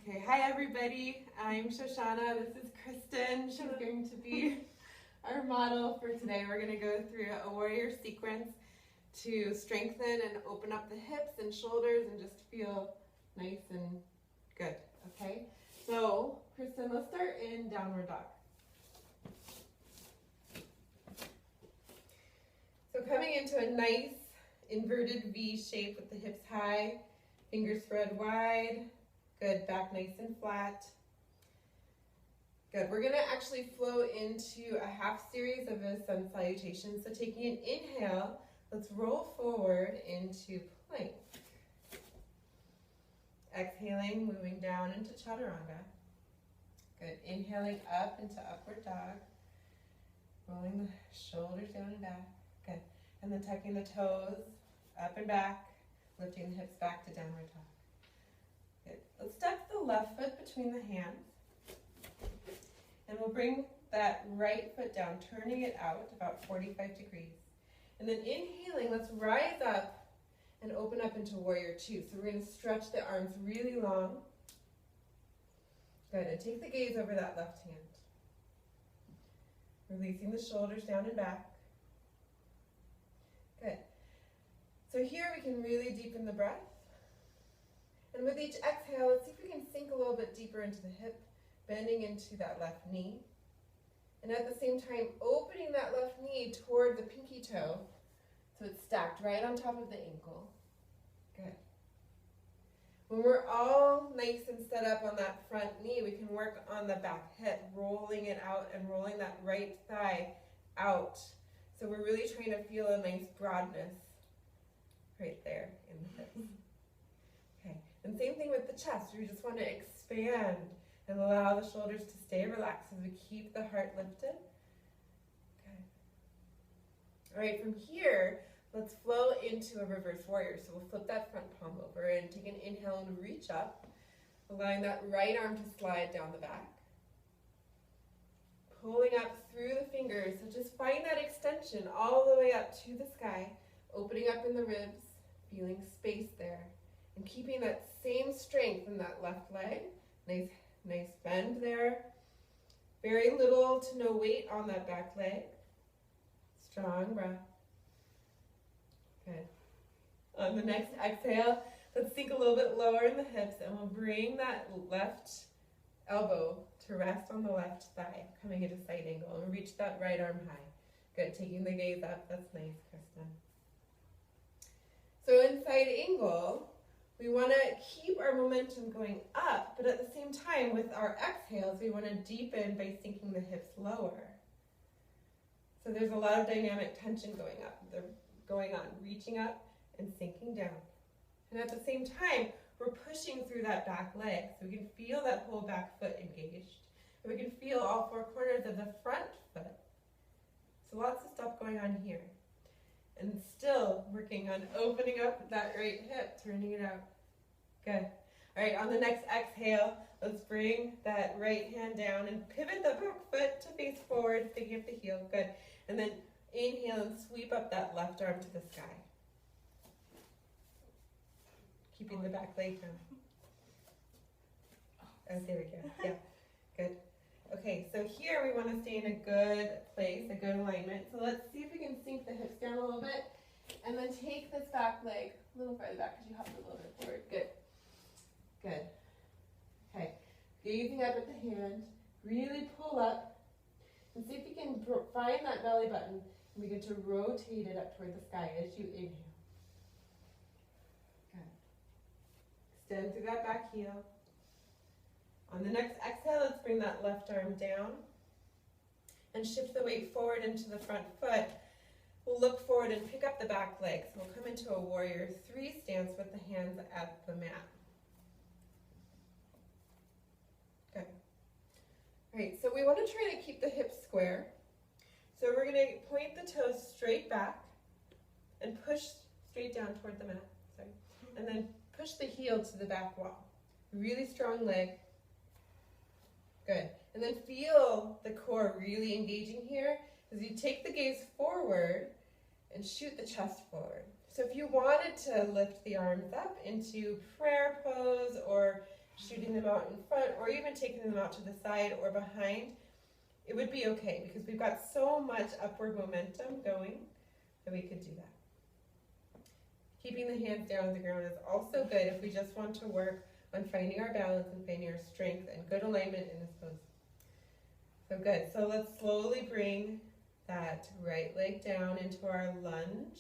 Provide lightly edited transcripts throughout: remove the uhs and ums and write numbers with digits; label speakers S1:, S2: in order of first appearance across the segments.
S1: Okay, hi everybody. I'm Shoshana. This is Kristen. She's going to be our model for today. We're going to go through a warrior sequence to strengthen and open up the hips and shoulders and just feel nice and good. Okay, so Kristen, let's start in downward dog. So coming into a nice inverted V shape with the hips high, fingers spread wide. Good, back nice and flat. Good, we're gonna actually flow into a half series of a sun salutation. So taking an inhale, let's roll forward into plank. Exhaling, moving down into chaturanga. Good, inhaling up into upward dog. Rolling the shoulders down and back. Good, and then tucking the toes up and back, lifting the hips back to downward dog. Good. Let's step the left foot between the hands. And we'll bring that right foot down, turning it out about 45 degrees. And then inhaling, let's rise up and open up into warrior two. So we're going to stretch the arms really long. Good. And take the gaze over that left hand. Releasing the shoulders down and back. Good. So here we can really deepen the breath. And with each exhale, let's see if we can sink a little bit deeper into the hip, bending into that left knee. And at the same time, opening that left knee toward the pinky toe, so it's stacked right on top of the ankle. Good. When we're all nice and set up on that front knee, we can work on the back hip, rolling it out and rolling that right thigh out. So we're really trying to feel a nice broadness right there in the hips. Okay, and same thing with the chest. We just want to expand and allow the shoulders to stay relaxed as we keep the heart lifted. Okay. All right, from here, let's flow into a reverse warrior. So we'll flip that front palm over and take an inhale and reach up, allowing that right arm to slide down the back. Pulling up through the fingers, so just find that extension all the way up to the sky, opening up in the ribs, feeling space there. And keeping that same strength in that left leg. Nice bend there. Very little to no weight on that back leg. Strong breath. Good. On the next exhale, let's sink a little bit lower in the hips and we'll bring that left elbow to rest on the left thigh, coming at a side angle, and reach that right arm high. Good, taking the gaze up. That's nice, Kristen. So in side angle, we want to keep our momentum going up, but at the same time, with our exhales, we want to deepen by sinking the hips lower. So there's a lot of dynamic tension going on, reaching up and sinking down. And at the same time, we're pushing through that back leg, so we can feel that whole back foot engaged. And we can feel all four corners of the front foot. So lots of stuff going on here. And still working on opening up that right hip, turning it out. Good. All right, on the next exhale, let's bring that right hand down and pivot the back foot to face forward, picking up the heel. Good. And then inhale and sweep up that left arm to the sky. Keeping the back leg down. Oh, there we go. Yeah, good. Okay, so here we want to stay in a good place, a good alignment. So let's see if we can sink the hips down a little bit and then take this back leg a little farther back because you hopped a little bit forward. Good. Good. Okay, gazing up at the hand, really pull up and see if you can find that belly button and begin to rotate it up toward the sky as you inhale. Good. Extend through that back heel. On the next exhale, let's bring that left arm down and shift the weight forward into the front foot. We'll look forward and pick up the back leg. So we'll come into a warrior three stance with the hands at the mat. Okay. All right, so we want to try to keep the hips square. So we're going to point the toes straight back and push straight down toward the mat. Sorry. And then push the heel to the back wall. Really strong leg. Good. And then feel the core really engaging here as you take the gaze forward and shoot the chest forward. So if you wanted to lift the arms up into prayer pose or shooting them out in front or even taking them out to the side or behind, it would be okay because we've got so much upward momentum going that we could do that. Keeping the hands down on the ground is also good if we just want to work on finding our balance and finding our strength and good alignment in this pose. So good. So let's slowly bring that right leg down into our lunge.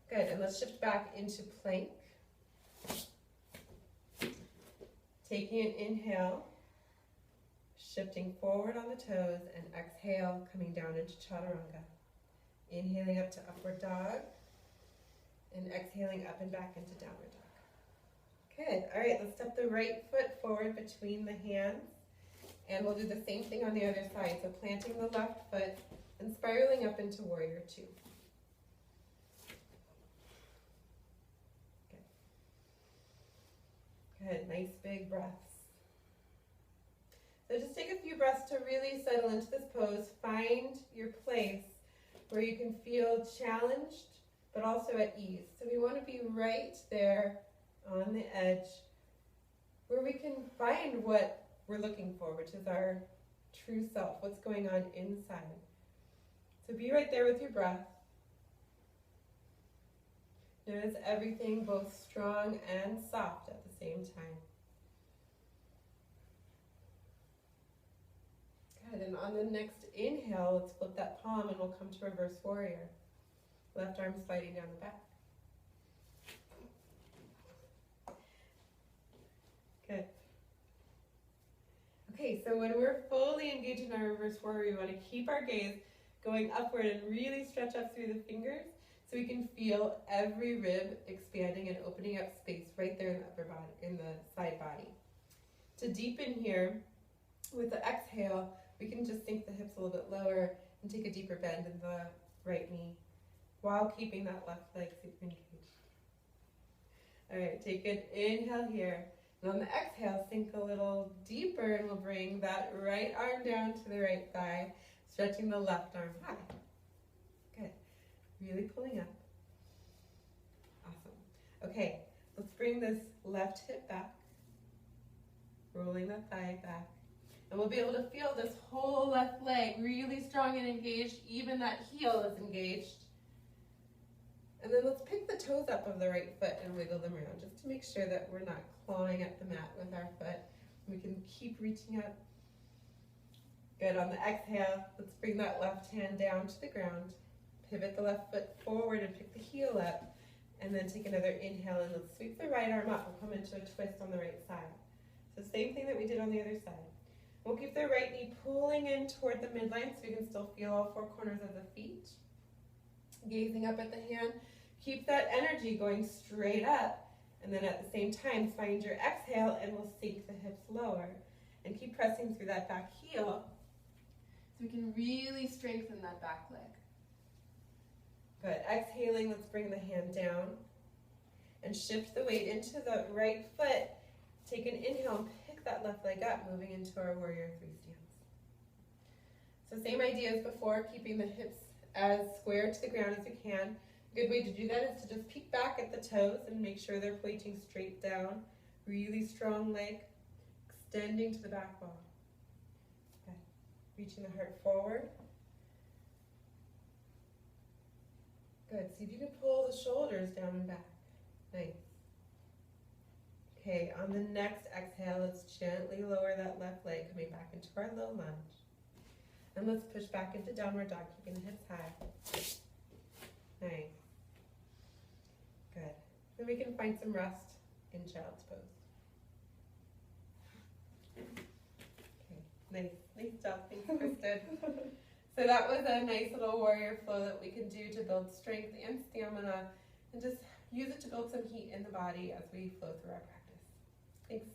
S1: Good. And let's shift back into plank. Taking an inhale, shifting forward on the toes, and exhale, coming down into chaturanga. Inhaling up to upward dog, and exhaling up and back into downward dog. Good. All right, let's step the right foot forward between the hands, and we'll do the same thing on the other side. So planting the left foot and spiraling up into warrior two. Good, nice big breaths. So just take a few breaths to really settle into this pose. Find your place where you can feel challenged, but also at ease. So we want to be right there on the edge where we can find what we're looking for, which is our true self, what's going on inside. So be right there with your breath. Notice everything both strong and soft at the same time. Good, and on the next inhale, let's flip that palm and we'll come to reverse warrior. Left arm sliding down the back. Good. Okay, so when we're fully engaged in our reverse warrior, we want to keep our gaze going upward and really stretch up through the fingers so we can feel every rib expanding and opening up space right there in the upper body, in the side body. To deepen here, with the exhale, we can just sink the hips a little bit lower and take a deeper bend in the right knee while keeping that left leg super engaged. All right, take an inhale here. And on the exhale, sink a little deeper and we'll bring that right arm down to the right thigh, stretching the left arm high. Good. Really pulling up. Awesome. Okay, let's bring this left hip back, rolling the thigh back. And we'll be able to feel this whole left leg really strong and engaged, even that heel is engaged. And then let's pick the toes up of the right foot and wiggle them around just to make sure that we're not clawing at the mat with our foot. We can keep reaching up. Good, on the exhale, let's bring that left hand down to the ground. Pivot the left foot forward and pick the heel up. And then take another inhale and let's sweep the right arm up. We'll come into a twist on the right side. So same thing that we did on the other side. We'll keep the right knee pulling in toward the midline so you can still feel all four corners of the feet. Gazing up at the hand. Keep that energy going straight up. And then at the same time, find your exhale and we'll sink the hips lower. And keep pressing through that back heel so we can really strengthen that back leg. Good. Exhaling, let's bring the hand down and shift the weight into the right foot. Take an inhale and pick that left leg up, moving into our warrior three stance. So same idea as before, keeping the hips as square to the ground as you can. A good way to do that is to just peek back at the toes and make sure they're pointing straight down. Really strong leg, extending to the back wall. Okay. Reaching the heart forward. Good. See if you can pull the shoulders down and back. Nice. Okay, on the next exhale, let's gently lower that left leg, coming back into our low lunge. And let's push back into downward dog, keeping the hips high. Nice. Good. Then we can find some rest in child's pose. Okay, nice. Nice job. Thanks, Kristen. So that was a nice little warrior flow that we can do to build strength and stamina and just use it to build some heat in the body as we flow through our practice. Thanks.